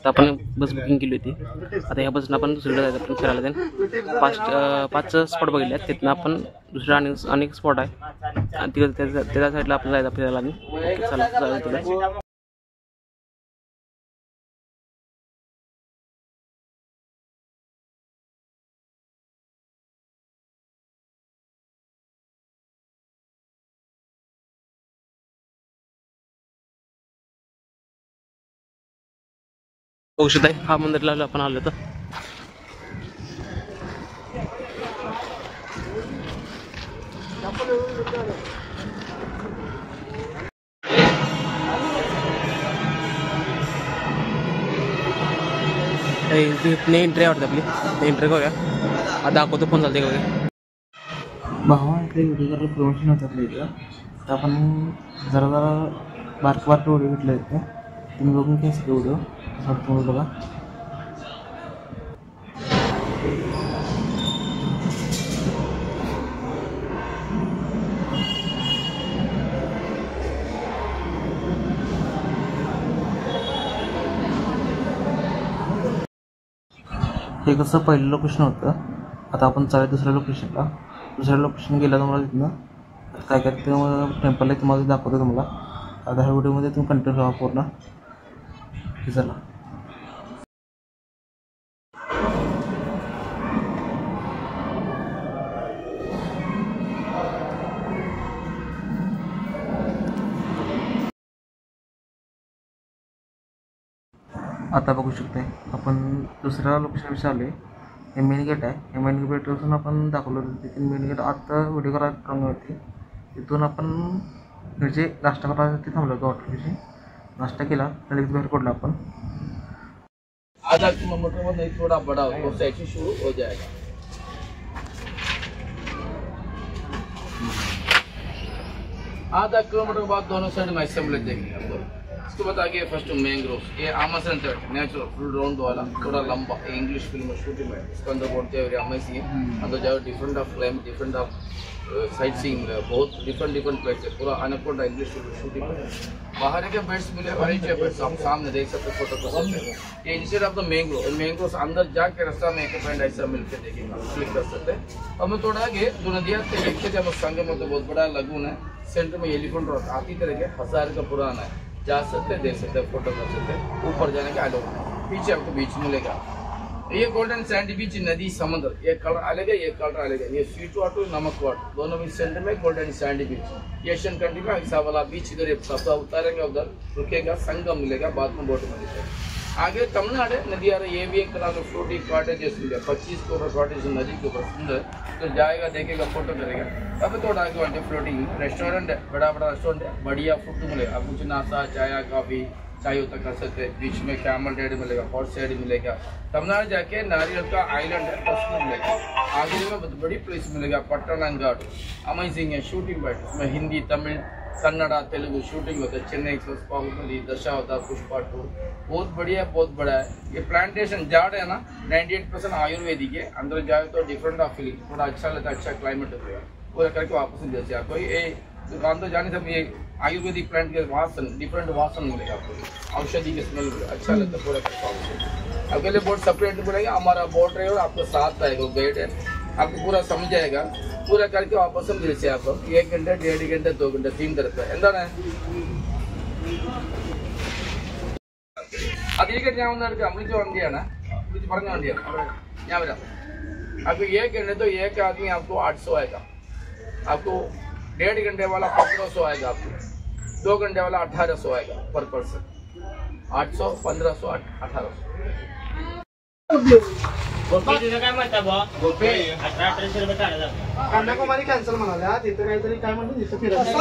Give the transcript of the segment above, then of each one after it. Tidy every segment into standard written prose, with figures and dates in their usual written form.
तर आपण बस बुकिंग केली होती. आता ह्या बसनं आपण दुसरीकडे जायचं, आपण फिरायला जाईल. पाच स्पॉट बघितले आहेत. तिथनं आपण दुसऱ्या अनेक स्पॉट आहे आणि तिकडे त्या साईडला आपल्याला जायचं फिरायला. आणि चला जाऊया तिकडे. बघू शकता हा मंदिरला आपण आलो होतो. एंट्री आवडते आपली एंट्री करूया. आता दाखवतो फोन चालते का भावा. इकडे व्हिडिओ जरा प्रमोशन होतं आपल्या इथं. तर आपण जरा बारक व्हिडिओ घेतले आहेत. तुम्ही बघून घ्या सगळे व्हिडिओ तुम्ही बघा. हे कसं पहिलं लोकेशन होतं. आता आपण चालेल दुसऱ्या लोकेशनला. दुसऱ्या लोकेशन गेला तुम्हाला तिथनं काय काय ते टेम्पल आहे तुम्हाला दाखवतो तुम्हाला. आता ह्या व्हिडिओमध्ये तुम्ही कंटिन्यू राहा पूर्ण. चला आता बघू शकते आपण दुसऱ्या लोकेशनविषयी आले. हे मेन गेट आहे. हे मेन गेटपासून आपण दाखवलं होतं. तिथून मेन गेट आता व्हिडिओ करायला होती. तिथून आपण म्हणजे नाश्ता करायसाठी थांबलो होतो हॉटेलविषयी. नाश्ता केला तर बाहेर पडलो आपण. आधा किलोमीटर में नहीं थोड़ा बड़ा हो तो ऐसे शुरू हो जाएगा. आधा किलोमीटर के बाद दोनों साइड में ऐसे मिल जाएंगे आपको. इसके बाद आगे फर्स्ट मैंग्रोव. ये आमाजन नेचुरल फुल राउंड वाला थोड़ा लंबा इंग्लिश फिल्म शूटिंग है. इसके अंदर बोलते हैं अमेजिंग है. अंदर जाओ different of climate different of sight seeing बहुत डिफरेंट प्लेस है. पूरा अनकोटा इंग्लिश शूटिंग है. बाहर के बेड्स मिले बड़े बेड्स आप सामने देख सकते फोटो कर सकते हैं. ये इंस्टेड ऑफ द मैंग्रोव अंदर जाके रास्ता में एक फ्रेंड ऐसा मिलकर देखेंगे क्लिक कर सकते हैं. अब मैं थोड़ा आगे जो नदियाँ देखते थे संगम में बहुत बड़ा लगून है. सेंटर में एलिफेंट रोड आती तरह के 1000 का पुराना है. जा सकते हैं देख सकते हैं फोटो कर सकते हैं. ऊपर जाने का अलाउ पीछे आपको बीच मिलेगा. ये गोल्डन सैंड बीच नदी समुद्र ये कलर अलग है ये कलर अलग है. ये स्वीट वाटर नमक वाटर दोनों भी सेंटर में golden sand beach. Asian country में ऐसा वाला बीच इधर सब उतारेंगे उधर रुकेगा संगम मिलेगा बाद में बोट मिलेगा. आगे तमिलनाडु नदी आ रही. ये भी एक तरह से फ्लोटिंग कॉटेजेस मिले 25 करोड़ कॉटेज नदी के ऊपर सुंदर. तो जाएगा देखेगा फोटो करेगा. अब थोड़ा आगे वाले फ्लोटिंग रेस्टोरेंट है. बड़ा रेस्टोरेंट है. बढ़िया फूड मिलेगा. आप कुछ नाश्ता चाय कॉफी चाय होता कर सकते हैं. बीच में कैमल राइड मिलेगा हॉट साइड मिलेगा. तमिलनाडु जाके नारियल का आइलैंड है उसमें मिलेगा. आगे में बहुत बड़ी प्लेस मिलेगा पट्टनंगाड. अमेजिंग है शूटिंग बैठ. उसमें हिंदी तमिल कन्नड़ा तेलुगु शूटिंग होता है. चेन्नई एक्सप्रेस बाहुबली दशावतार पुष्पा 2 बहुत बढ़िया बहुत बड़ा है. ये प्लांटेशन जाड़ है ना 98% आयुर्वेदिक है. अंदर जाए तो डिफरेंट ऑफ फीलिंग थोड़ा अच्छा लगता है. अच्छा क्लाइमेट होता है. पूरा करके वापस नहीं जैसे आपको ये दुकान तो जाने से ये आयुर्वेदिक प्लांट के वासन डिफरेंट वासन मिलेगा आपको. औषधि के स्मेल मिलेगा अच्छा लगता है. पूरा करके अकेले बोर्ड सेपरेट बोलेगा. हमारा बोर्ड रहेगा और आपको साथ रहेगा गाइड है. आपको पूरा समझ जाएगा. पूरा करके वापस हम जैसे आपको 1 घंटा 1.5 घंटा 2 घंटा 3 तरफ है अधिक ഞാൻ വിളിച്ച് വണ്ടിയാണ് വിളിച്ച് പറഞ്ഞ വണ്ടിയാണ് ഞാൻ വരാം. आपको 1 घंटे तो एक आदमी आपको 800 आएगा. आपको 1.5 घंटे वाला 1500 आएगा. आपको 2 घंटे वाला 1800 आएगा पर पर्सन. 800 1500 1800. काय म्हणता बा 1800 रुपये काढा. कन्याकुमारी कॅन्सल म्हणाल्या. तिथं काहीतरी काय म्हणतो तिथं फिरायचं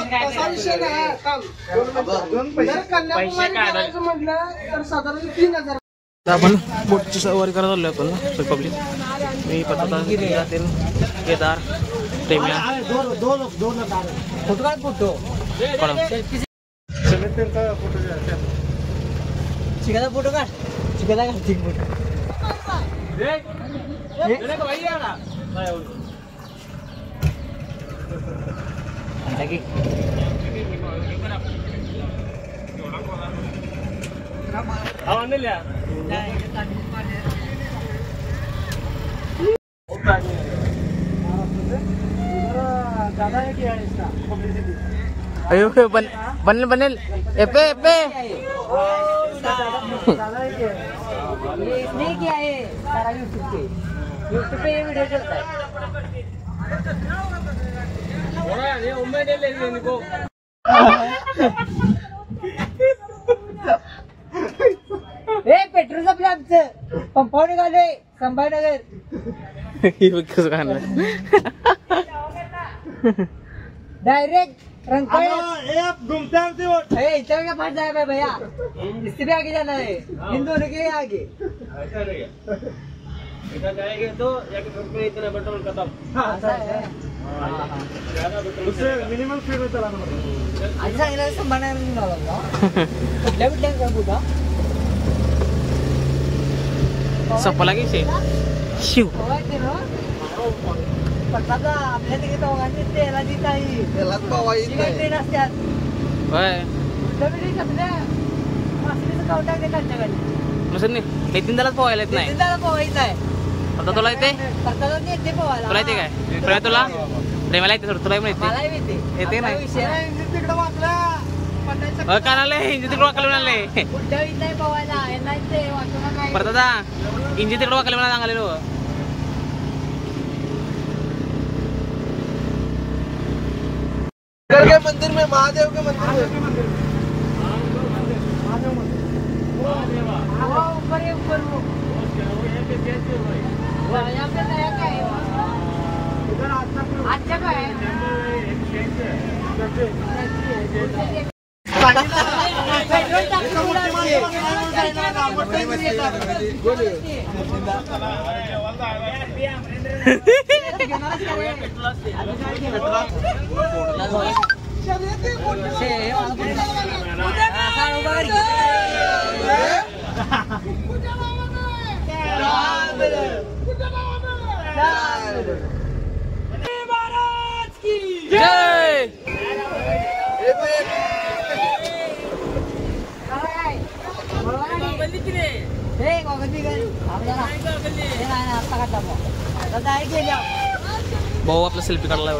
म्हटलं तर साधारण 3000. आपण बोटची सवारी करायला चाललो आपण पब्लिक. मी पता केदार प्रेमिया फोटो काय फोटो चिकाचा फोटो काढ. चिकाचा काढ ठीक फोटो. आवाज ज्यादा है क्या है इसका पब्लिसिटी अयो बनल बनल एपे एपे ज्यादा है क्या है ये इसने किया है सारा यूट्यूब पे ये वीडियो चलता है ये उम्मीद ले इनको ए पेट्रोल संपलं आमचं पंपावर निघालोय संभाजीनगर कसं खाणार डायरेक्ट रंकाळा घूमते हैं ए इतना क्या फंस जाए भैया इससे भी आगे जाना है इन दोनों के आगे जाएंगे तो इतना पेट्रोल खत्म ऐसा है उससे मिनिमम स्पीड में चलाना पड़ेगा आज सांगितलं संभाजीनगर निघालो कुठल्या कुठल्या का कुठं संपला की शिव पटाचा आपल्या तिथे दोघांनी तेला देत आहे त्यालाच पावा येत नाही ट्रेन असतात होय दमिडी सपल्या मासळीचं काउंट टाकते त्यांच्याकडे नसेल नाही नितीन दालाच पोहायला येत नाही त्याला पोहायचं आहे आता तुला येते पटाचा येते पोहायला तुला येते काय तुला तुला प्रेमाला येते सोड तुला पण येते मला येते येते नाही. विषय नाही तिकडं वाचला पटायचं काय आले इंजिन तिकडे वाकले म्हणाले कुठल्या येत नाही पोहायला यांना येते वाचून काय परत आता इंजिन तिकडे वाकले म्हणा सांगालेलो के मंदिर में महादेव के मंदिर में वो ऊपर है ऊपर वो यहाँ पे नया क्या है अच्छा का है पेट्रोल टाकतो जय भाऊ आपला सेल्फी काढला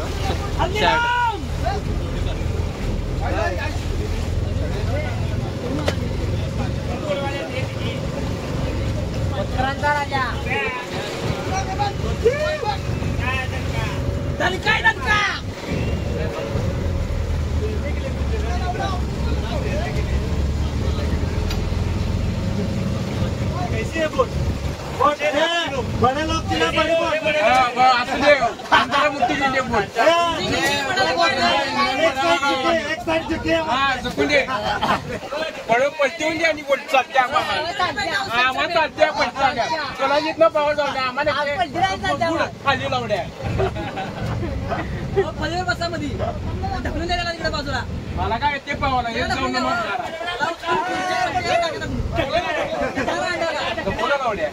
राजा कैसी है बोट बड़े लोग चिल्ला बड़ी बोट एक साइड झुके पलटी होऊन आणि बोट चालत्या आम्हाला चालत्या पलट्या तुला जिथनं पावर जाऊ द्या आम्हाला खाली लावड्या बसामध्ये ढकलून द्यायला तिकडे बाजूला मला काय ते पावाला हे जाऊन पुढे लावड्या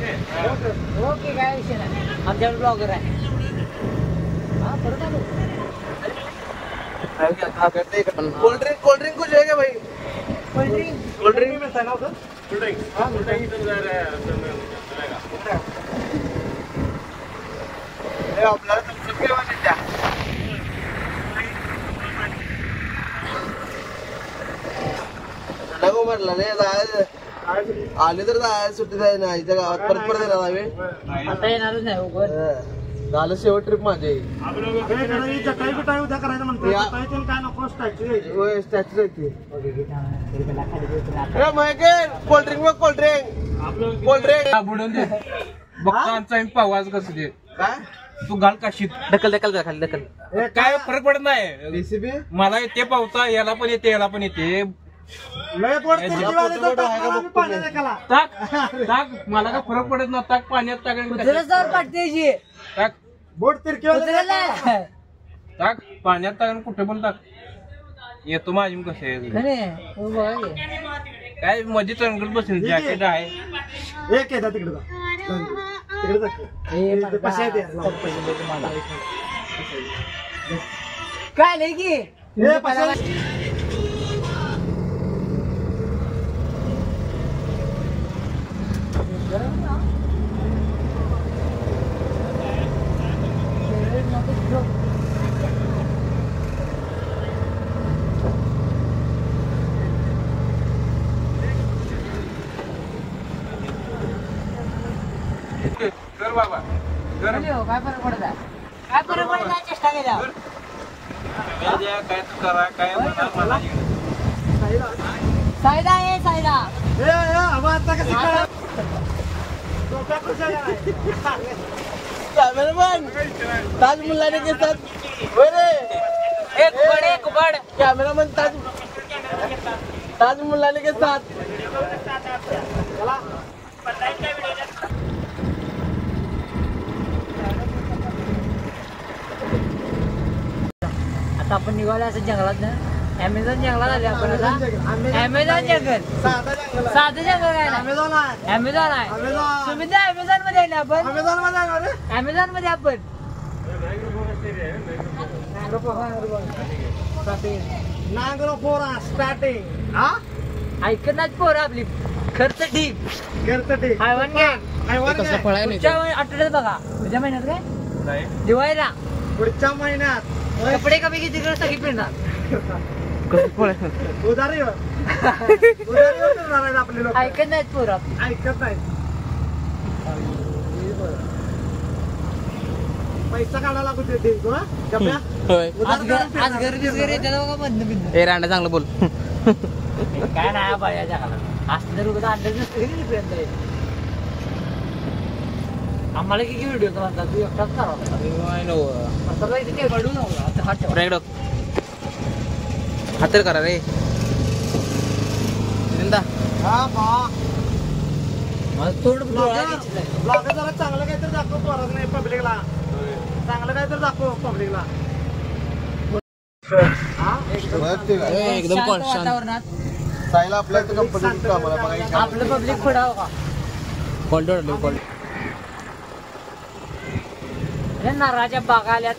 ओके काय विषय नाही आमच्याकडे ब्लॉगर आहे हा परत आलो कोल्ड ड्रिंक कुछ है क्या भाई कोल्ड ड्रिंक में था ना उधर आपल्याला तुमचं केव्हा द्या नको म्हटलं नाही जायचं आले तर जायचं सुट्टी जाय ना इथं गावात परत परत येणार आम्ही आता येणारच नाही उघड झालं शेवट ट्रिप माझी चटाई बिटाई उद्या करायचं म्हणतो या. चटाईतून काय नको स्टॅच्यू घ्यायची होय स्टॅच्यू जायची कोल्ड्रिंक बघ कोल्ड्रिंक बुडून दे बघता आमचा पावाज कसं दे काय तू घाल काशीत ढकल ढकल खाली ढकल काय फरक पडत नाही रेसिपी मला येते पावता याला पण येते याला पण येते लय पोट तिरकीवाले तर आम्ही पाण्यात एकाला टाक टाक मला काय फरक पडत ना टाक पाण्यात टाक आणि कुत्र्याला कशात जवळ पाठते टाक बोट तिरकीवाले कुत्र्याला टाक पाण्यात टाक आणि कुठे पण टाक येतो माझी कसं आहे नाही बघा की. काय मध्ये चंगल बसेल जॅकेट आहे एक आहे तिकडे जा तिकडे जा पैसे आहेत काय नाही की ए पैसे कर बाबा कर काय फरक पडत आहे काय फरक पडत आहे चेष्टा केल्यावर काय तू करा काय मला सायदा आहे सायदा आता कसं करा कॅमेरामॅन ताज मुल्लाने के साथ एक बडे कुबड कॅमेरामॅन ताज मुल्लाने के साथ आता आपण निघालो असं जंगलात ना अमेझॉन जंगलात आले आपण आता अमेझॉन जंगल साधं जंगल काय ना अमेझॉन आहे अमेझॉन आहे अमेझॉन सुविधा अमेझॉन मध्ये आहे ना आपण अमेझॉन मध्ये आहे ना रे अमेझॉन मध्ये आपण नांगरो फोरा स्टार्टिंग हा ऐकणार पोर आपली खर्च ठीक करतो ते हायवान घ्या पुढच्या आठवड्यात बघा पुढच्या महिन्यात काय दिवाळीला पुढच्या महिन्यात कपडे कमी किती तिकडे सगळी पिळणार उधारी उधारीवर करणार आहेत आपले लोक ऐकत नाहीत पोर आपली ऐकत नाहीत पैसा काढायला लागू ते आज घर बिस्गर येतात बघा बंद बिंद ए रांडा चांगलं बोल काय नाही पाहिजे जगाला असं तर उगाच अंदाज नसते की तिकडे आम्हाला किती व्हिडिओ म्हणतात तू एकटाच करावा इथे पडू नव्हता हात ठेवा हातर करा रे हा बा मला तोंड ब्लॉगर जरा चांगलं काहीतरी दाखव पोरात नाही पब्लिकला चांगलं काहीतरी दाखव पब्लिकला एकदम वातावरणात सायला आपल्या इथं कंपनीत कामाला बघा आपलं पब्लिक पडावं का हे नारळाच्या बागा आल्यात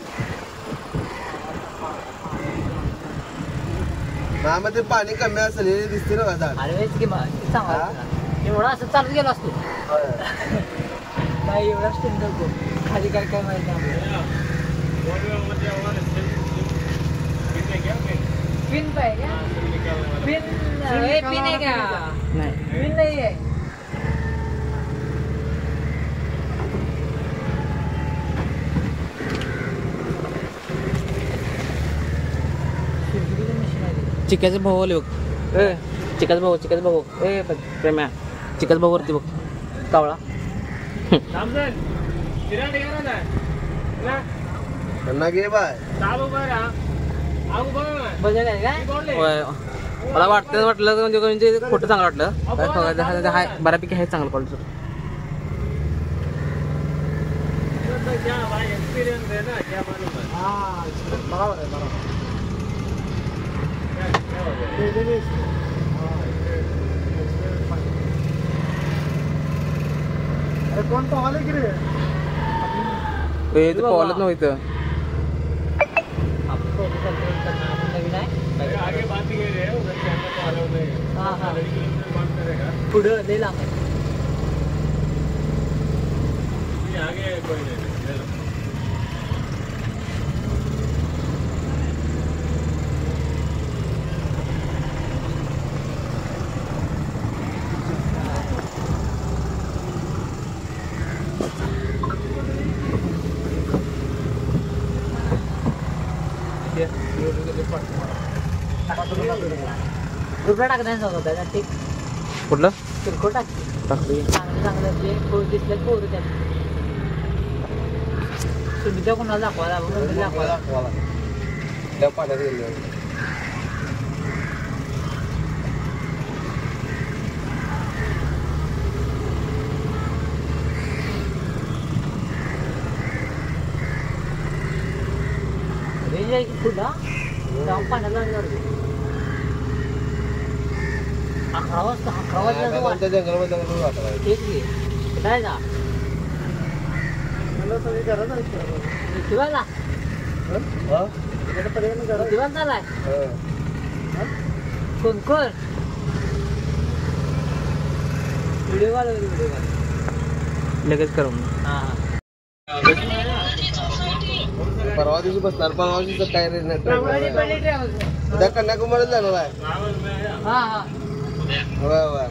मध्ये पाणी कमी असेल हे दिसते ना झाड अरे हेच की सांगा एवढा असं चालत गेला असतो नाही एवढा स्टँडर्ड खाली काय काय माहिती पिन पाहिजे पिन पिन आहे का पिन नाही आहे चिक्याचं भाऊ आले बघ ए चिकाचा भाऊ ए प्रेम्या चिकाचा भाऊ वरती बघ कावळा त्यांना घे बाय बदल आहे काय होय. मला वाटलं म्हणजे खोटं चांगलं वाटलं काय बघायचं हाय बऱ्यापैकी आहे चांगलं क्वालिटी अरे कोण पाहाले की रे ए तू पावलंच नव्हतं पुढं लय लांब रुपया टाकण्याचं होतं ठीक कुठलं किरकोळ टाक चांगलं चांगलं जे पोर दिसले पोर त्यात सुविधा कोणाला दाखवायला त्या पाण्यात गेलो रेंज आहे की पुढा जाऊन पाण्याला आमच्या जंगलामध्ये वाटत तेच की काय ना सगळी घरात आहेत. शिवायला शिवाय झालाय कोण कोण व्हिडिओ कॉल लगेच करून परवा दिवशी बसणार परवा दिवशी काय रे उद्या कन्याकुमारीत जाणार आहे हा हा वा वा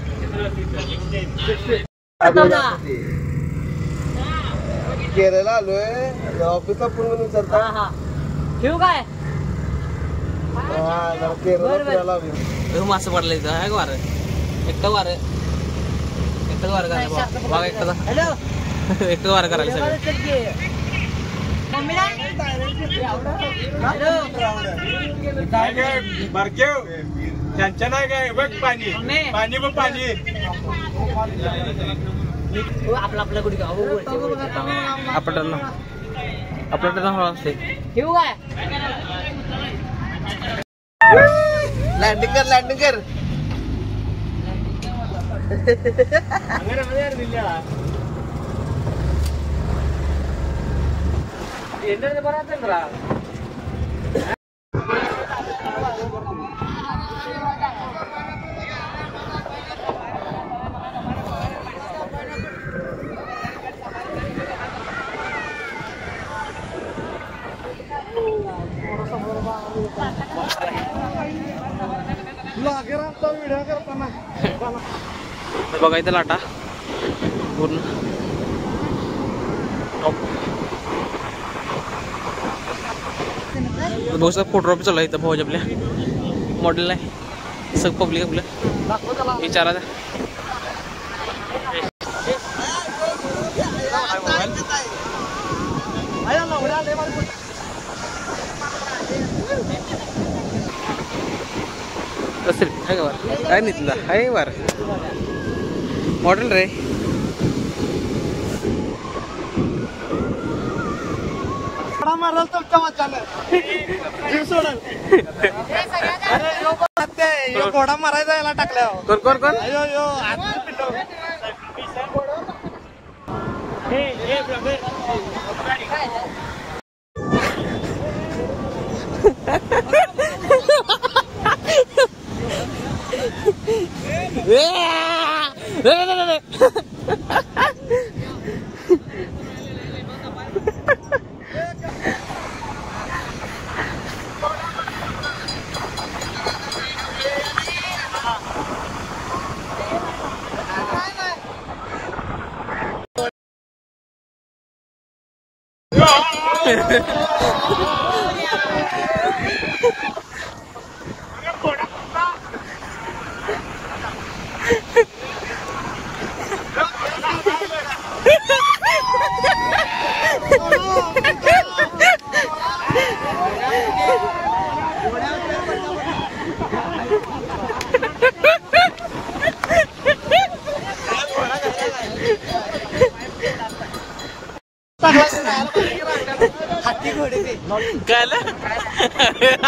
केरळला आलोय ऑफिसला पूर्ण विचारता हा हा ठेवू काय हा जरा केरळला फिरायला हवी मासं पडलं इथं आहे वार एकटं वार एकटं वार करायला बघा एकटं हॅलो एकटं वार करायला सगळं काय काय बारकेव त्यांच्या नाही काय बघ पाणी पाणी बघ पाणी आपला आपला कुठे आपलं हवा असते ठेवू काय लँडिंग कर व्हिडिओ करताना बघा इथं लाटा पूर्ण बहुत सारा फोटो चालू आहे इथं भाऊज आपल्या मॉडेल आहे सग पब्लिक आपलं विचारा असेल आहे का वार काय नाही तुला आहे वार मॉडेल रे माराल तुमच्या वाचायला जीव सोडल अरे घोडा मारायचा याला टाकल्यावर कोण कोण कोण अयो यो आज पिल्लो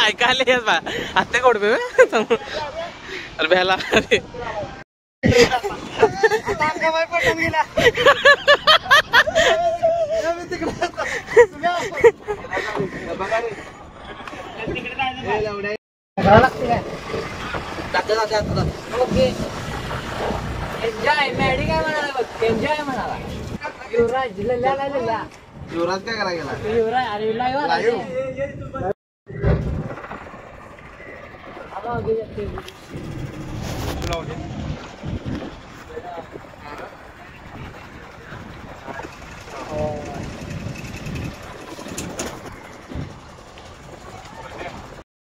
ऐकायला येस बा आत्ते कोडबे अरे बेला अरे ओके एन्जॉय मॅडी काय म्हणाला बघ एन्जॉय म्हणाला युवराज लिहिला युवराज काय करायला गेला युवराज अरे लाईव्ह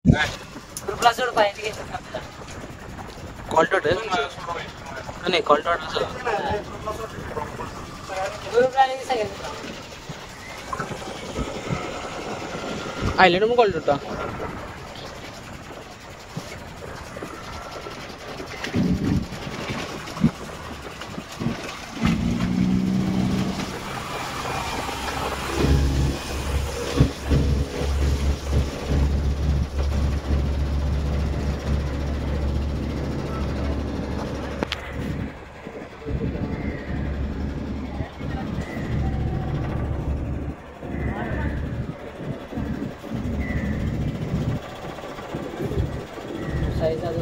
ग्रुपला सोड पाहिजे कॉल टोटल नाही कॉल टोटल ग्रुपला सगळ्यांना आयलंड मग कॉल टोटा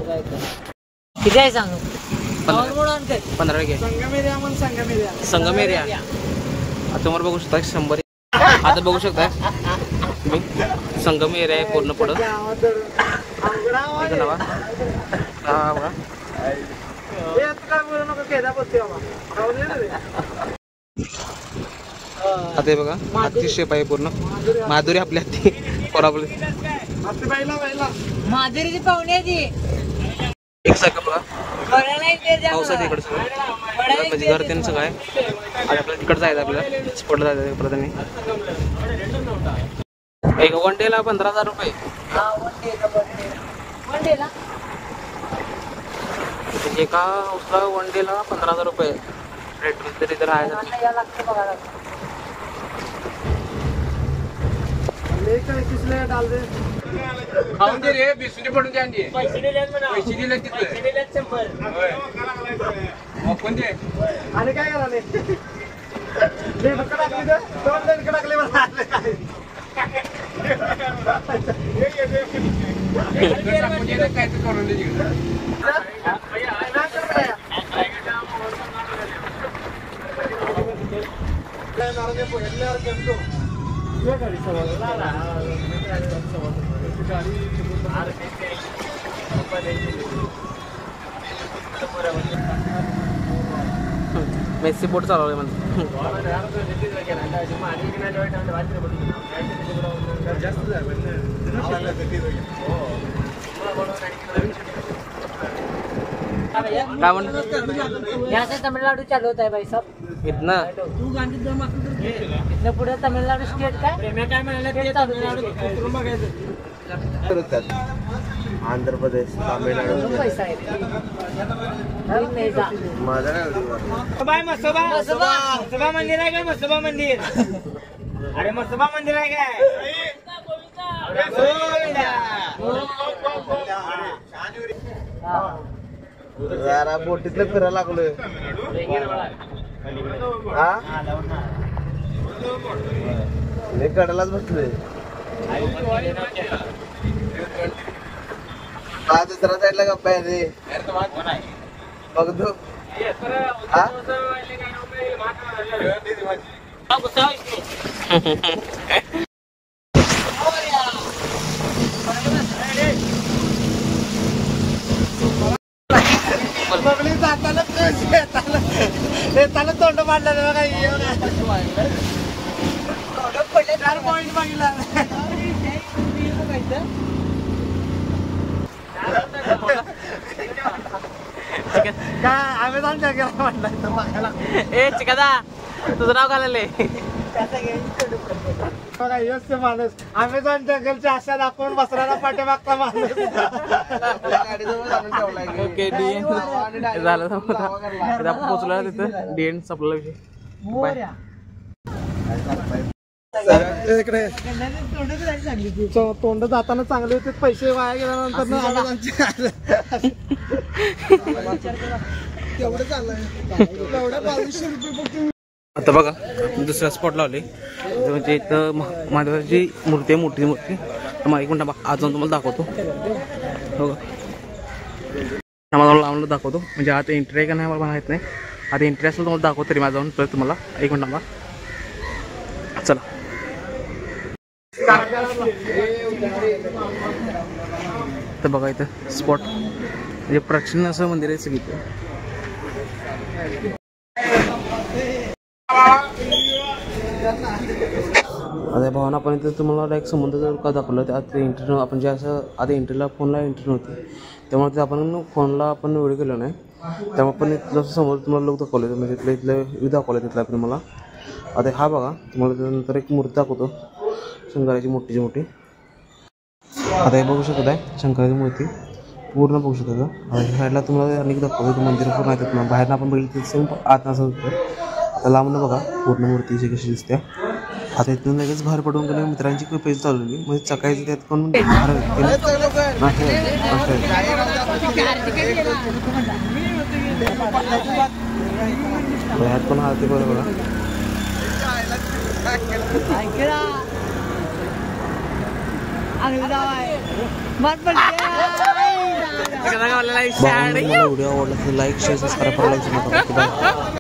किती आहे सांग 15 घे संगमेरिया म्हण संगमेरिया. संगमेरिया आता तुम्हाला बघू शकता 100 आता बघू शकता तुम्ही संगमेरिया आहे पूर्ण पुढं इथं नावा हा बघा आता हे बघा हत्ती शेप आहे पूर्ण माधुरी आपली हत्ती कोल्हापूर माधुरीची पाहुणे आहे ती एक सारखं बघा पावसात इकडं सगळं म्हणजे घर त्यांचं सगळं आहे आणि आपल्याला तिकडं जायचं आपल्याला स्पॉटला जायचं परत आणि एक वन डेला 15,000 रुपये एका हाऊसला वन डेला 15,000 रुपये रेट तरी तर आहे खाऊन दे रे बिस्किट पडून द्या पैसे दिले तिथे आणि काय कराले टाकले काय करून दे मेसी बोट चालवले मला काय म्हणतो यहाँ से तमिलनाडु चालू होता है भाई साहब इथनं इथनं पुढे तमिळनाडू स्टेट काय आंध्र प्रदेश तामिळनाडू पैसा आहे माझा काय मसोबा मंदिर आहे काय मसोबा मंदिर अरे मसोबा मंदिर आहे काय जरा बोटीतलं फिरायला लागलोय हा मी कडेलाच बसलोय हा दुसऱ्या साईडला गप्पा आहे रे बघतो हा येताना तोंड मांडलं बघा पॉइंट मागितला काय अमेझॉन जगाला म्हटलं बघायला ए चिकादा तुझं नाव घालायले बघा यश ते माणूस अमेझॉन जंगलच्या आशा दाखवून बसराला पाठीमागचा माणूस ओके डीएन झालं आपण पोचलो तिथं डीएन संपला विषय इकडे तोंड जाताना चांगले होते पैसे वाया गेल्यानंतर तेवढं चाललंय तेवढ्या 2200 रुपये आता बघा दुसरा स्पॉट लावले म्हणजे इथं महादेवाची मूर्ती आहे मोठी मूर्ती मला एक मिनिट आज जाऊन तुम्हाला दाखवतो बघा मला लावून दाखवतो म्हणजे आता एंट्री आहे का नाही मला माहीत नाही आता एंट्री असेल तुम्हाला दाखवतो तरी माझं जाऊन परत तुम्हाला एक मिनिट मला चला तर बघा इथं स्पॉट म्हणजे प्राचीन असं मंदिर आहे सगळीकडे आता भावना आपण इथं तुम्हाला डायरेक्ट समुद्र जर का दाखवलं तर आता एंट्री आपण जे असं आता एंट्रीला फोनला एंट्री नव्हती त्यामुळे ते आपण फोनला आपण व्हिडिओ केला नाही त्यामुळे पण जसं समोर तुम्हाला लोक दाखवले म्हणजे इथलं व्ह्यू दाखवलं तिथलं आपण मला आता हा बघा तुम्हाला त्यानंतर एक मूर्ती दाखवतो शंकराची मोठीची मोठी आता हे बघू शकत आहे शंकराची मूर्ती पूर्ण बघू शकतो ह्या साईडला तुम्हाला अनेक दाखवतो मंदिर पूर्ण येतात ना बाहेरनं आपण बघितलं सेम आत असं होतं आता लांबून बघा पूर्ण मूर्तीची कशी दिसते आता इथून लगेच बाहेर पडून गेले मित्रांची पैसे चालवली म्हणजे सकाळी त्यात कोण बाहेर ह्यात पण हा ते बरं बघा व्हिडिओ आवडला तर लाईक शेअर सबस्क्राईब करायला विसरू नका. बाय.